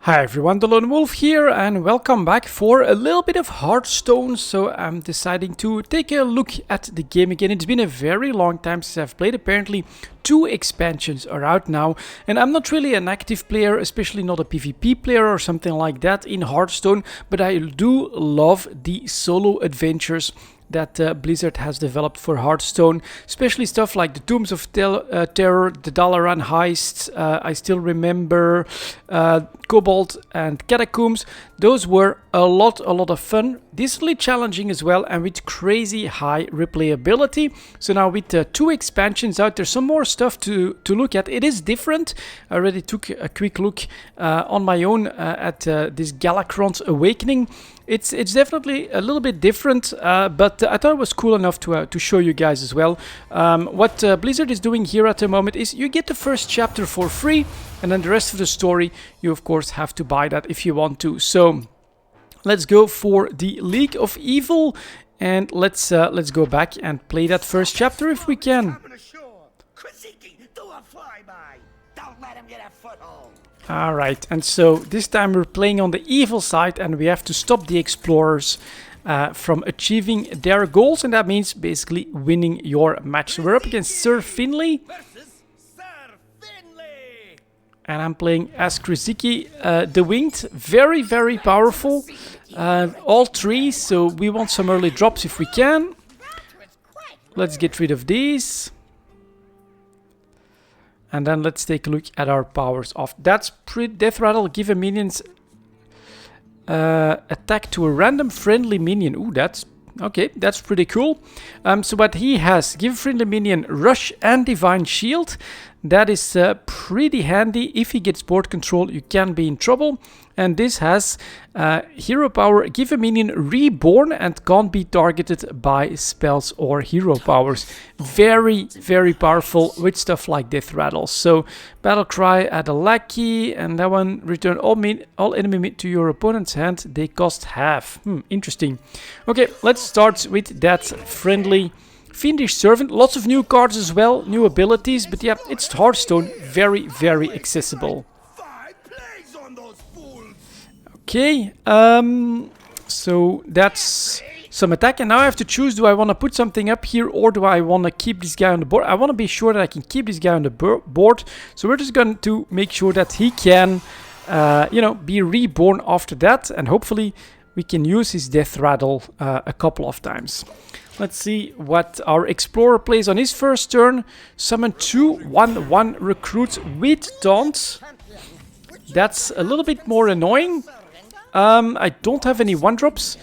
Hi everyone, delonewolf here and welcome back for a little bit of Hearthstone. So I'm deciding to take a look at the game again. It's been a very long time since I've played. Apparently 2 expansions are out now and I'm not really an active player, especially not a PvP player or something like that in Hearthstone, but I do love the solo adventures that Blizzard has developed for Hearthstone, especially stuff like the Tombs of Terror, the Dalaran heists. I still remember Cobalt and Catacombs. Those were a lot of fun, decently challenging as well, and with crazy high replayability. So now with 2 expansions out, there's some more stuff to look at. It is different. I already took a quick look on my own at this Galakrond Awakening. It's definitely a little bit different, but I thought it was cool enough to show you guys as well. What Blizzard is doing here at the moment is you get the first chapter for free, and then the rest of the story you of course have to buy that if you want to. So let's go for the League of Evil, and let's go back and play that first chapter if we can. Alright, and so this time we're playing on the evil side and we have to stop the explorers from achieving their goals, and that means basically winning your match. So we're up against Sir Finley. And I'm playing as Krzyziki the Winged. Very powerful. All 3, so we want some early drops if we can. Let's get rid of these. And then let's take a look at our powers off. That's Death Rattle. Give a minion's attack to a random friendly minion. Ooh, that's okay. That's pretty cool. So what he has, give a friendly minion Rush and Divine Shield. That is pretty handy. If he gets board control, you can be in trouble. And this has hero power, give a minion reborn and can't be targeted by spells or hero powers. Very powerful with stuff like Death Rattle. So Battle Cry, add a lackey, and that one return all enemy to your opponent's hand. They cost half. Interesting. Okay, let's start with that friendly Fiendish Servant. Lots of new cards as well, new abilities, but yeah, it's Hearthstone. Very accessible. Okay, so that's some attack, and now I have to choose, do I want to put something up here or do I want to keep this guy on the board? I want to be sure that I can keep this guy on the board, so we're just going to make sure that he can, you know, be reborn after that, and hopefully we can use his Death Rattle a couple of times. Let's see what our Explorer plays on his first turn. Summon 2 1/1 recruits with Taunt. That's a little bit more annoying. I don't have any 1-drops.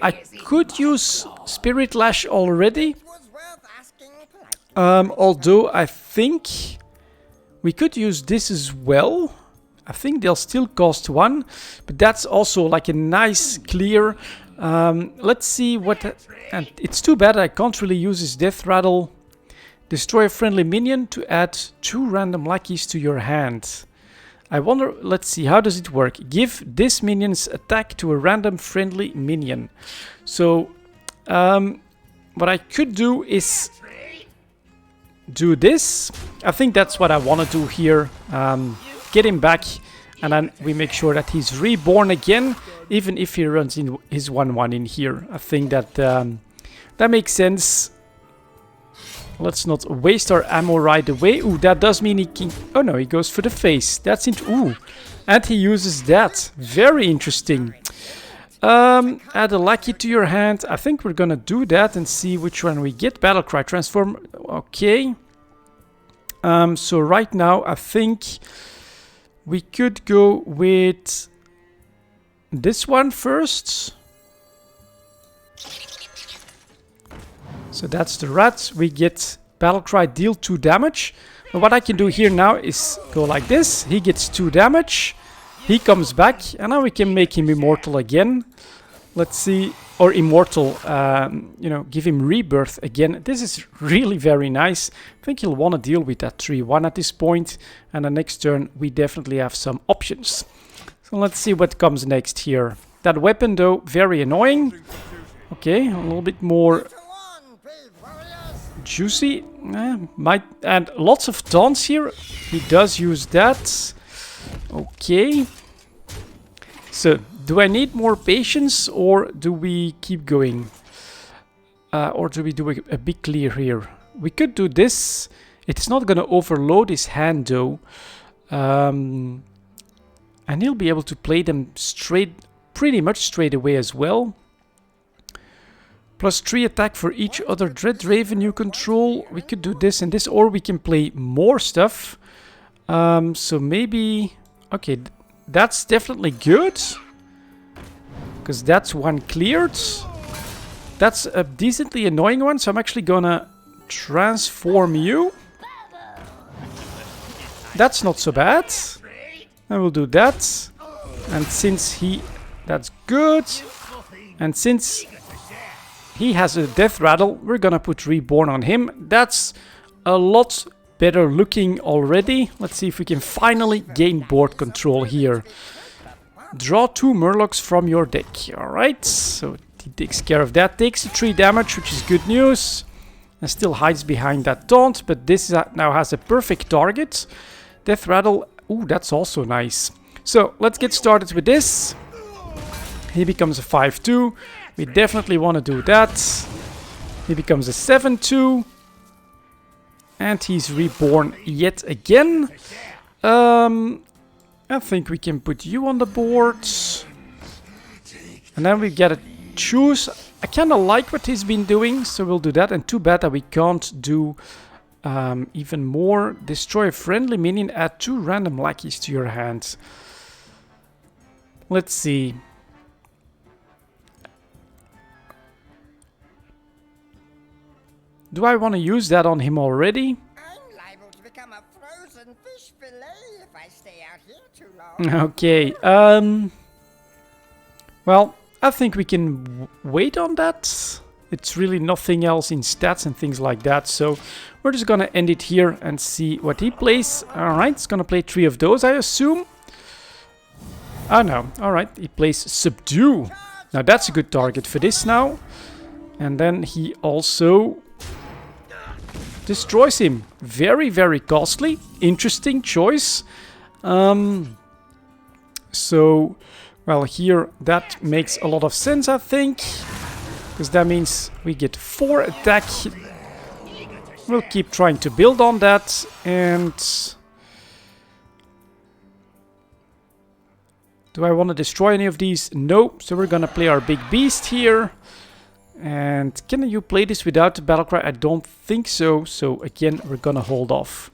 I could use Spirit Lash already. Although I think we could use this as well. I think they'll still cost 1. But that's also like a nice clear. Let's see what... and it's too bad I can't really use his Death Rattle. Destroy a friendly minion to add 2 random lackeys to your hand. I wonder, let's see, how does it work? Give this minion's attack to a random friendly minion. So, what I could do is do this. I think that's what I want to do here. Get him back, and then we make sure that he's reborn again, even if he runs in his 1/1 in here. I think that that makes sense. Let's not waste our ammo right away. Ooh, that does mean he can... oh no, he goes for the face. That's it. Ooh, and he uses that. Very interesting. Add a lackey to your hand. I think we're gonna do that and see which one we get. Battlecry transform. Okay. So right now I think we could go with this one first. So that's the rat. We get Battlecry, deal 2 damage. But what I can do here now is go like this. He gets 2 damage. He comes back. And now we can make him immortal again. Let's see. Or immortal. You know, give him rebirth again. This is really very nice. I think he'll want to deal with that 3/1 at this point. And the next turn we definitely have some options. So let's see what comes next here. That weapon though, very annoying. Okay, a little bit more... juicy, might, and lots of taunts here. He does use that. Okay. So, do I need more patience or do we keep going? Or do we do a big clear here? We could do this. It's not going to overload his hand though. And he'll be able to play them pretty much straight away as well. +3 attack for each other Dread Raven you control. We could do this and this, or we can play more stuff. So maybe... Okay, that's definitely good. Because that's one cleared. That's a decently annoying one, so I'm actually gonna transform you. That's not so bad. I will do that. And since he... That's good. And since... he has a death rattle, we're gonna put Reborn on him. That's a lot better looking already. Let's see if we can finally gain board control here. Draw 2 Murlocs from your deck. Alright, so he takes care of that. Takes the 3 damage, which is good news. And still hides behind that taunt, but this now has a perfect target. Death rattle, ooh, that's also nice. So, let's get started with this. He becomes a 5-2. We definitely want to do that. He becomes a 7-2. And he's reborn yet again. I think we can put you on the board. And then we gotta choose. I kind of like what he's been doing, so we'll do that. And too bad that we can't do even more. Destroy a friendly minion, add 2 random lackeys to your hand. Let's see. Do I want to use that on him already? I'm liable to become a frozen fish fillet if I stay out here too long. Okay, well, I think we can wait on that. It's really nothing else in stats and things like that, so we're just gonna end it here and see what he plays. Alright, it's gonna play 3 of those, I assume. Oh no, alright, he plays Subdue. Now that's a good target for this now. And then he also... destroys him. Very, very costly. Interesting choice. So, well, here that makes a lot of sense, I think. Because that means we get 4 attack. We'll keep trying to build on that. And... do I want to destroy any of these? No. So we're gonna play our big beast here. And can you play this without the battle cry? I don't think so. So again, we're gonna hold off.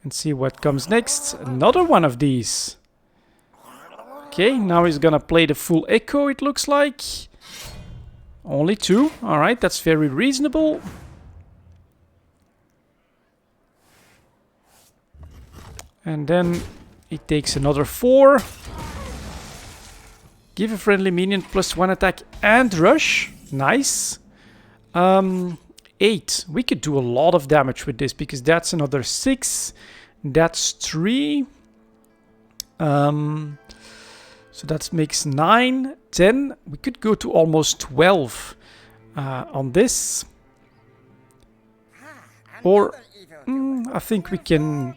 And see what comes next. Another one of these. Okay, now he's gonna play the full echo, it looks like. Only 2. Alright, that's very reasonable. And then he takes another 4. Give a friendly minion +1 attack and rush. Nice. 8. We could do a lot of damage with this because that's another 6. That's 3. So that makes 9, 10. We could go to almost 12 on this. Or I think we can...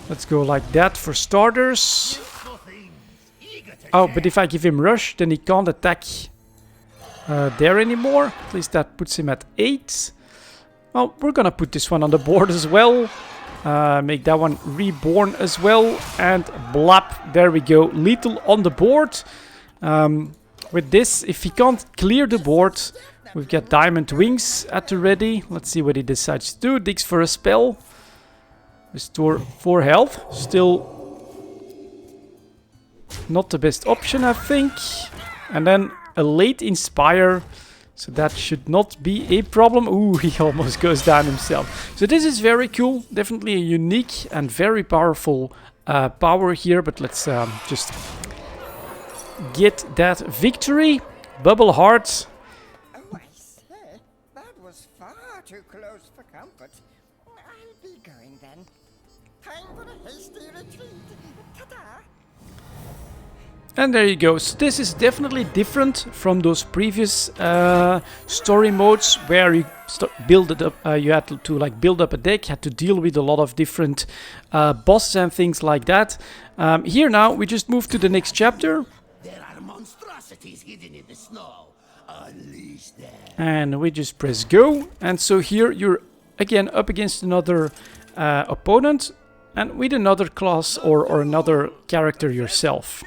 let's go like that for starters. Oh, but if I give him rush, then he can't attack there anymore. At least that puts him at 8. Well, we're gonna put this one on the board as well. Make that one reborn as well. And blap, there we go. Lethal on the board. With this, if he can't clear the board, we've got Diamond Wings at the ready. Let's see what he decides to do. Digs for a spell. Restore 4 health. Still not the best option, I think. And then a late Inspire. So that should not be a problem. Ooh, he almost goes down himself. So this is very cool. Definitely a unique and very powerful power here. But let's just get that victory. Bubble Heart. Oh, I say, that was far too close for comfort. I'll be going then. Time for a hasty retreat. Ta-ta. And there you go. So this is definitely different from those previous story modes where you build it up. You had to like build up a deck, had to deal with a lot of different bosses and things like that. Here now we just move to the next chapter. There are monstrosities hidden in the snow. Unleash them. And we just press go. And so here you're again up against another opponent and with another class or another character yourself.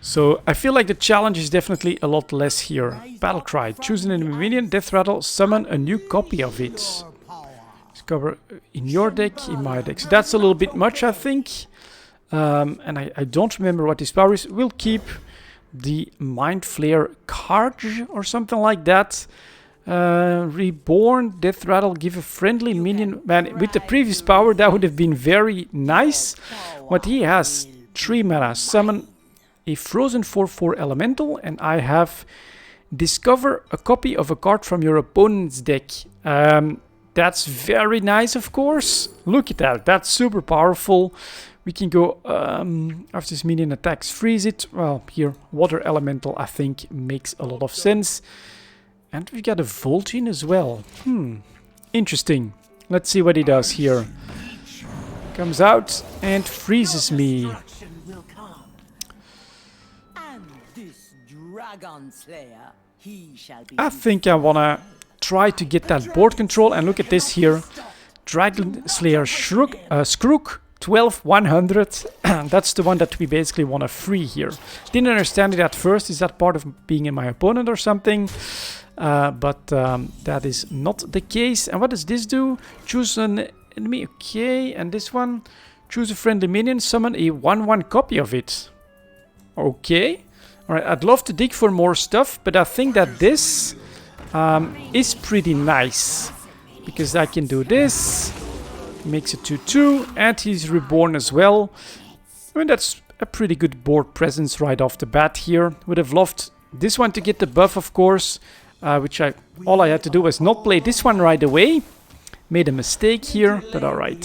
So I feel like the challenge is definitely a lot less here. Battle cry. Choose an enemy minion, death rattle, summon a new copy of it. Discover in your deck, in my deck. So that's a little bit much, I think. And I don't remember what this power is. We'll keep the Mind Flare Carge or something like that. Reborn, death rattle, give a friendly minion. Man, with the previous power that would have been very nice. What he has, 3 mana, summon a frozen 4/4 elemental, and I have discover a copy of a card from your opponent's deck. That's very nice, of course. Look at that, that's super powerful. We can go, after this minion attacks, freeze it. Well, here, water elemental, I think, makes a lot of sense. And we got a Vol'jin as well. Interesting. Let's see what he does here. Comes out and freezes me. I think I wanna try to get that board control, and look at this here. Dragon Slayer Skrook 12-100. That's the one that we basically want to free here. Didn't understand it at first. Is that part of being in my opponent or something? But that is not the case. And what does this do? Choose an enemy. Okay, and this one. Choose a friendly minion. Summon a 1/1 copy of it. Okay. Alright, I'd love to dig for more stuff, but I think that this is pretty nice. Because I can do this. Makes it 2/2, and he's reborn as well. I mean, that's a pretty good board presence right off the bat here. Would have loved this one to get the buff, of course. Which all I had to do was not play this one right away. Made a mistake here, but alright.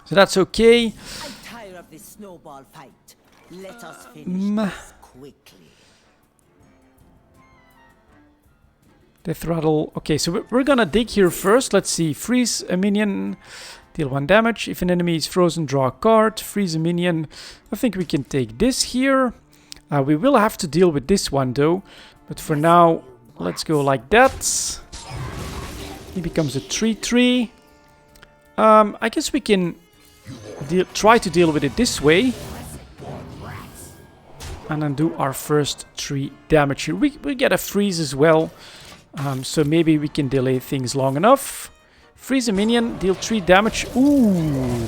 So that's okay. I'm tired of this snowball fight. Let us finish this quickly. Death rattle. Okay, so we're gonna dig here first. Let's see. Freeze a minion. Deal 1 damage. If an enemy is frozen, draw a card. Freeze a minion. I think we can take this here. We will have to deal with this one though. But for now, let's go like that. He becomes a 3/3. I guess we can try to deal with it this way. And then do our first 3 damage here. We get a freeze as well. So maybe we can delay things long enough. Freeze a minion, deal 3 damage. Ooh.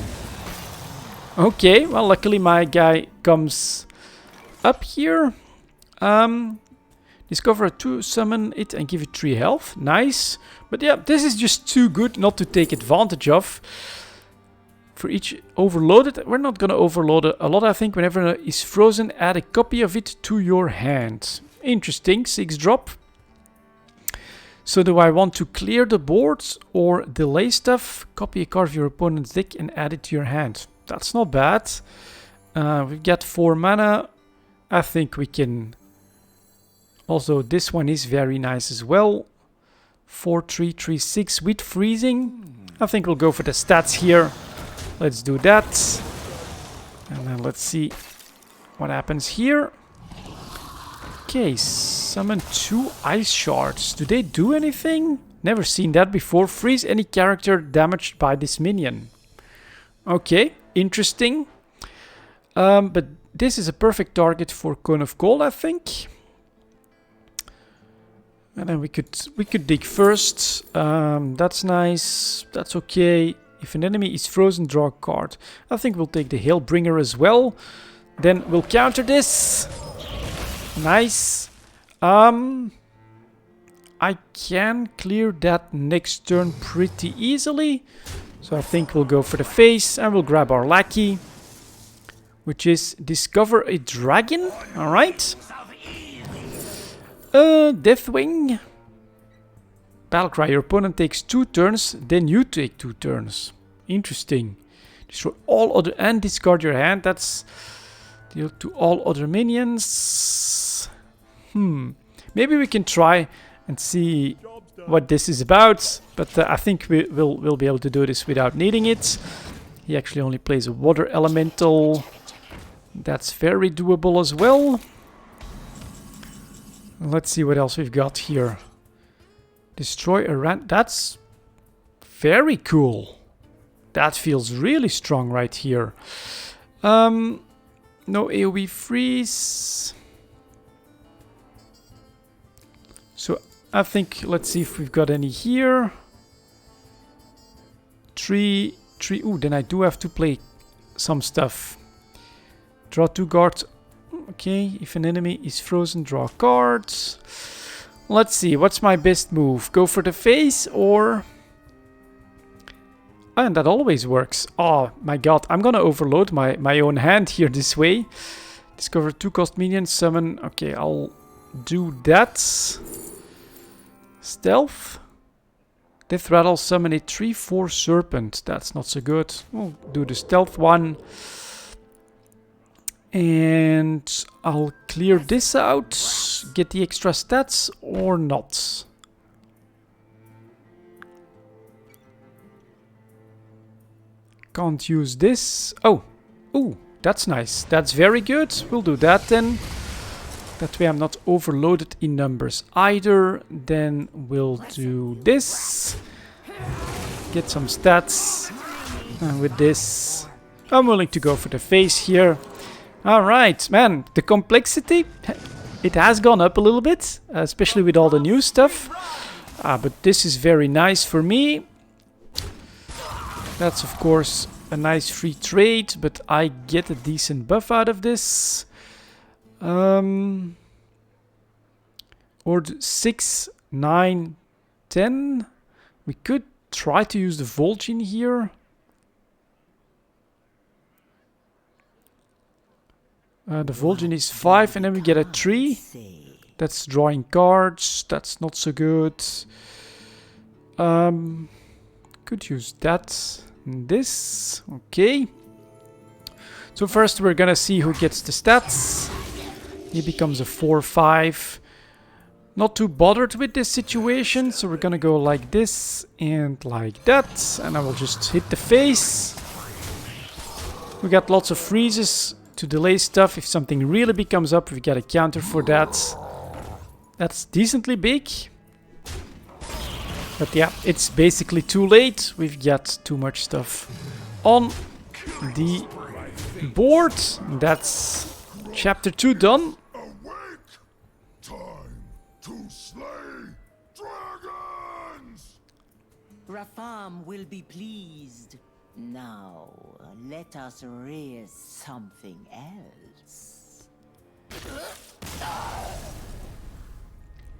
Okay, well luckily my guy comes up here. Discover a 2, summon it and give it 3 health. Nice. But yeah, this is just too good not to take advantage of. For each overloaded, we're not going to overload a lot, I think. Whenever it is frozen, add a copy of it to your hand. Interesting, 6 drop. So do I want to clear the boards or delay stuff? Copy a card of your opponent's deck and add it to your hand. That's not bad. We've got 4 mana. I think we can... Also, this one is very nice as well. 4/3/3/6 with freezing. I think we'll go for the stats here. Let's do that. And then let's see what happens here. Okay, summon 2 ice shards. Do they do anything? Never seen that before. Freeze any character damaged by this minion. Okay, interesting. But this is a perfect target for Cone of Cold, I think. And then we could dig first. That's nice. That's okay. If an enemy is frozen, draw a card. I think we'll take the Hailbringer as well. Then we'll counter this. Nice. I can clear that next turn pretty easily. So I think we'll go for the face and we'll grab our lackey. Which is discover a dragon. Alright. Deathwing. Battlecry, your opponent takes 2 turns, then you take 2 turns. Interesting. Destroy all other and discard your hand. That's Deal to all other minions. Maybe we can try and see what this is about, but I think we'll be able to do this without needing it. He actually only plays a water elemental. That's very doable as well. Let's see what else we've got here. Destroy a rand. That's very cool. That feels really strong right here. No AoE freeze. So I think, let's see if we've got any here. Tree. Ooh, then I do have to play some stuff. Draw 2 cards. Okay, if an enemy is frozen, draw cards. Let's see, what's my best move? Go for the face or... Oh, and that always works. Oh my god, I'm gonna overload my own hand here this way. Discover 2 cost minions, summon. Okay, I'll do that. Stealth. Death Rattle, summon a 3/4 serpent. That's not so good. We'll do the stealth one. And I'll clear this out. Get the extra stats or not. Can't use this. Oh. Ooh, that's nice. That's very good. We'll do that then. That way I'm not overloaded in numbers either. Then we'll do this. Get some stats. And with this, I'm willing to go for the face here. Alright, man. The complexity, it has gone up a little bit. Especially with all the new stuff. But this is very nice for me. That's of course a nice free trade. But I get a decent buff out of this. Or 6, 9, 10. We could try to use the Vol'jin here. The Vol'jin is 5 and then we get a 3. That's drawing cards. That's not so good. Could use that and this. Okay. So first we're gonna see who gets the stats. He becomes a 4/5. Not too bothered with this situation, so we're gonna go like this and like that. And I will just hit the face. We got lots of freezes to delay stuff. If something really big comes up, we get a counter for that. That's decently big. But yeah, it's basically too late. We've got too much stuff on the board. That's chapter 2 done. Awake! Time to slay dragons! Rafam will be pleased. Now, let us rear something else.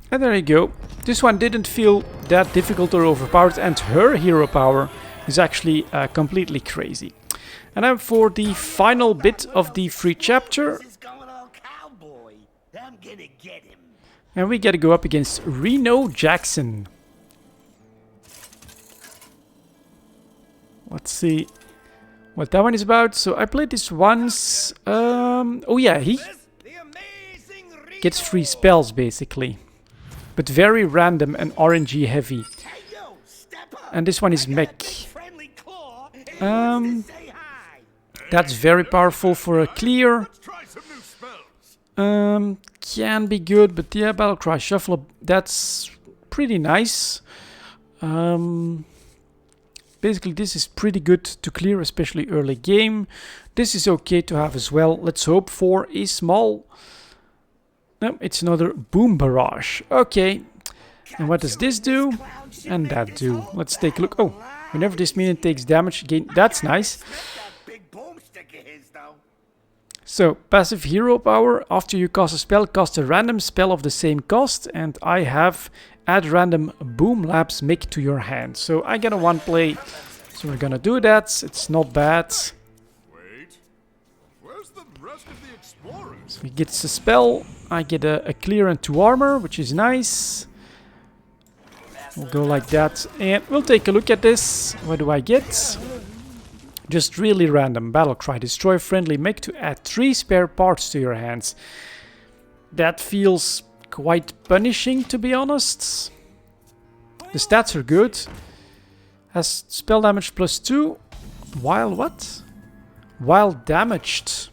And there you go. This one didn't feel that difficult or overpowered, and her hero power is actually completely crazy. And then for the final bit of the free chapter, This is going all cowboy. I'm gonna get him. and we gotta go up against Reno Jackson. Let's see what that one is about. So I played this once. Oh yeah, he gets free spells basically, but very random and RNG heavy. Hey yo, step up. And this one is mech. Friendly claw. And he wants to say hi. That's very powerful for a clear. Let's try some new spells. Can be good, but yeah, Battlecry Shuffle, that's pretty nice. Basically, this is pretty good to clear, especially early game. This is okay to have as well. Let's hope for a small... No, it's another Boom Barrage. Okay. And what does this do? And that do. Let's take a look. Oh, whenever this minion takes damage, again, that's nice. That big boomstick of his, though. So, passive hero power. After you cast a spell, cast a random spell of the same cost. And I have add random Boom Labs Mick to your hand. So I get a 1 play. So we're gonna do that. It's not bad. Wait. Where's the rest of the explorers? So he gets a spell. I get a clear and 2 armor, which is nice. We'll go like that. And we'll take a look at this. What do I get? Just really random. Battle cry. Destroy a friendly mech to add 3 spare parts to your hands. That feels quite punishing, to be honest. The stats are good. Has spell damage +2. While what? While damaged.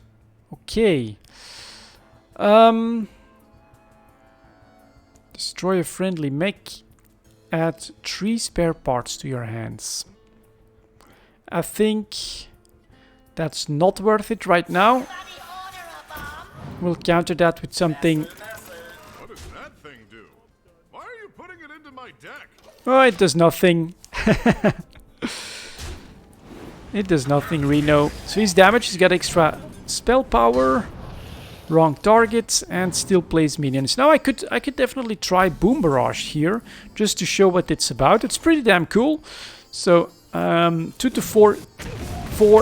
Okay. Destroy a friendly mech. Add 3 spare parts to your hands. I think that's not worth it right now. We'll counter that with something. What does that thing do? Why are you putting it into my deck? Oh, it does nothing. It does nothing, Reno. So he's damaged, he's got extra spell power. Wrong targets and still plays minions. Now I could definitely try Boom Barrage here just to show what it's about. It's pretty damn cool. So 2 to 4,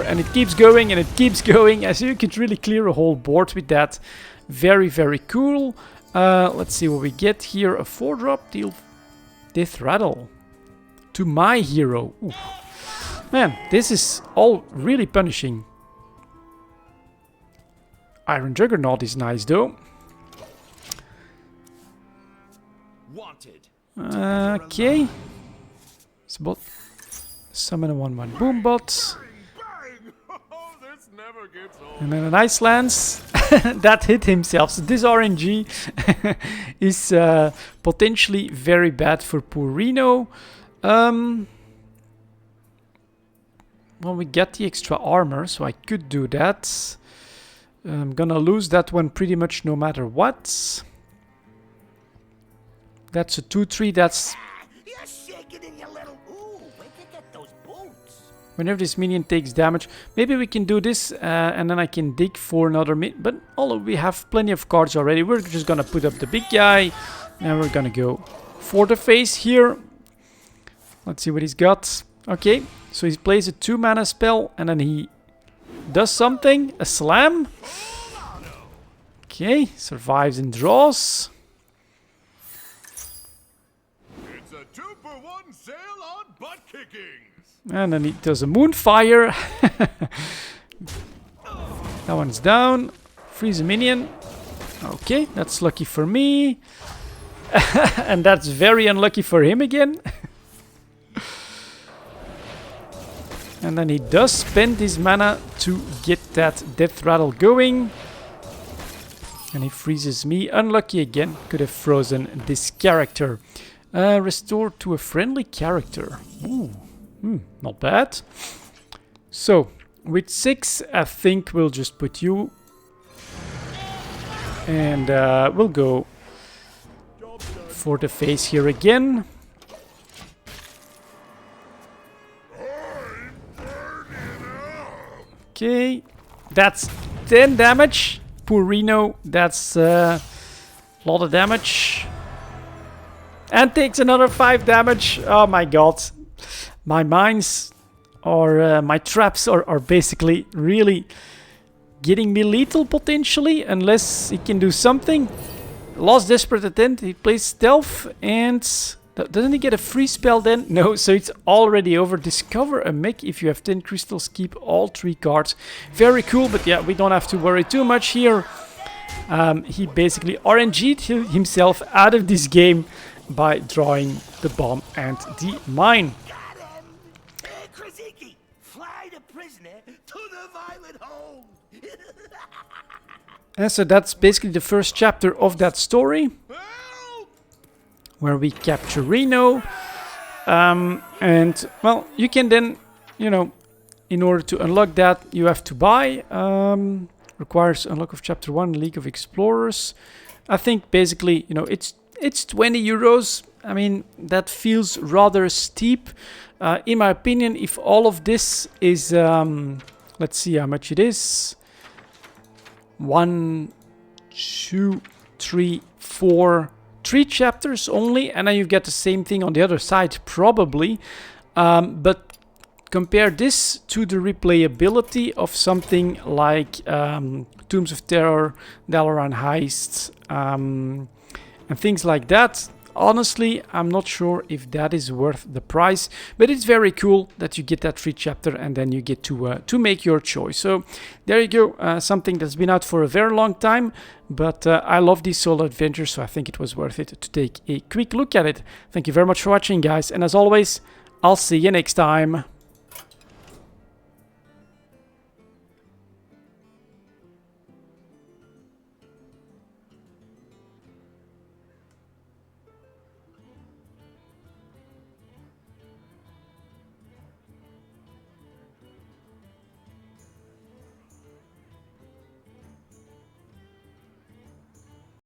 and it keeps going and it keeps going. As you could really clear a whole board with that. Very, very cool. Let's see what we get here. A 4-drop, deal Death Rattle to my hero. Ooh. Man, this is all really punishing. Iron Juggernaut is nice though. Wanted. Okay. Spot. Summon a 1/1 Boombot. Bang! Oh, this never gets old. And then an Ice Lance. That hit himself. So this RNG is potentially very bad for poor Reno. Well, we get the extra armor, so I could do that. I'm gonna lose that one pretty much no matter what. That's a 2/3. That's You're shaking in your little. Ooh, where'd you get those boots? whenever this minion takes damage. Maybe we can do this and then I can dig for another but we have plenty of cards already. We're just gonna put up the big guy and we're gonna go for the face here. Let's see what he's got. Okay, so he plays a 2-mana spell and then he does something. A slam. Okay, survives and draws. It's a 2-for-1 sale on butt kickings. And then he does a Moonfire. That one's down. Freeze a minion. Okay, that's lucky for me. And that's very unlucky for him again. And then he does spend his mana to get that Death Rattle going. And he freezes me. Unlucky again. Could have frozen this character. Restore to a friendly character. Ooh. Not bad. So, with 6, I think we'll just put you. And we'll go for the face here again. Okay, that's 10 damage. Poor Reno, that's a lot of damage. And takes another 5 damage. Oh my god. My mines or my traps are basically really getting me lethal potentially. Unless he can do something. Lost Desperate Attempt. He plays Stealth and... Doesn't he get a free spell then? No, so it's already over. Discover a mech. If you have 10 crystals, keep all 3 cards. Very cool, but yeah, we don't have to worry too much here. He basically RNG'd himself out of this game by drawing the bomb and the mine. Got him! Hey, Krasiki, fly the prisoner to the violet home! And so that's basically the first chapter of that story. Where we capture Reno. And, well, you can then, you know, in order to unlock that, you have to buy. Requires unlock of Chapter 1, League of Explorers. I think, basically, you know, it's 20 euros. I mean, that feels rather steep. In my opinion, if all of this is... let's see how much it is. 1, 2, 3, 4... 3 chapters only, and then you get the same thing on the other side, probably. But compare this to the replayability of something like Tombs of Terror, Dalaran Heist, and things like that. Honestly, I'm not sure if that is worth the price, but it's very cool that you get that free chapter and then you get to make your choice. So there you go, something that's been out for a very long time, but I love these solo adventures, so I think it was worth it to take a quick look at it. Thank you very much for watching, guys, and as always, I'll see you next time.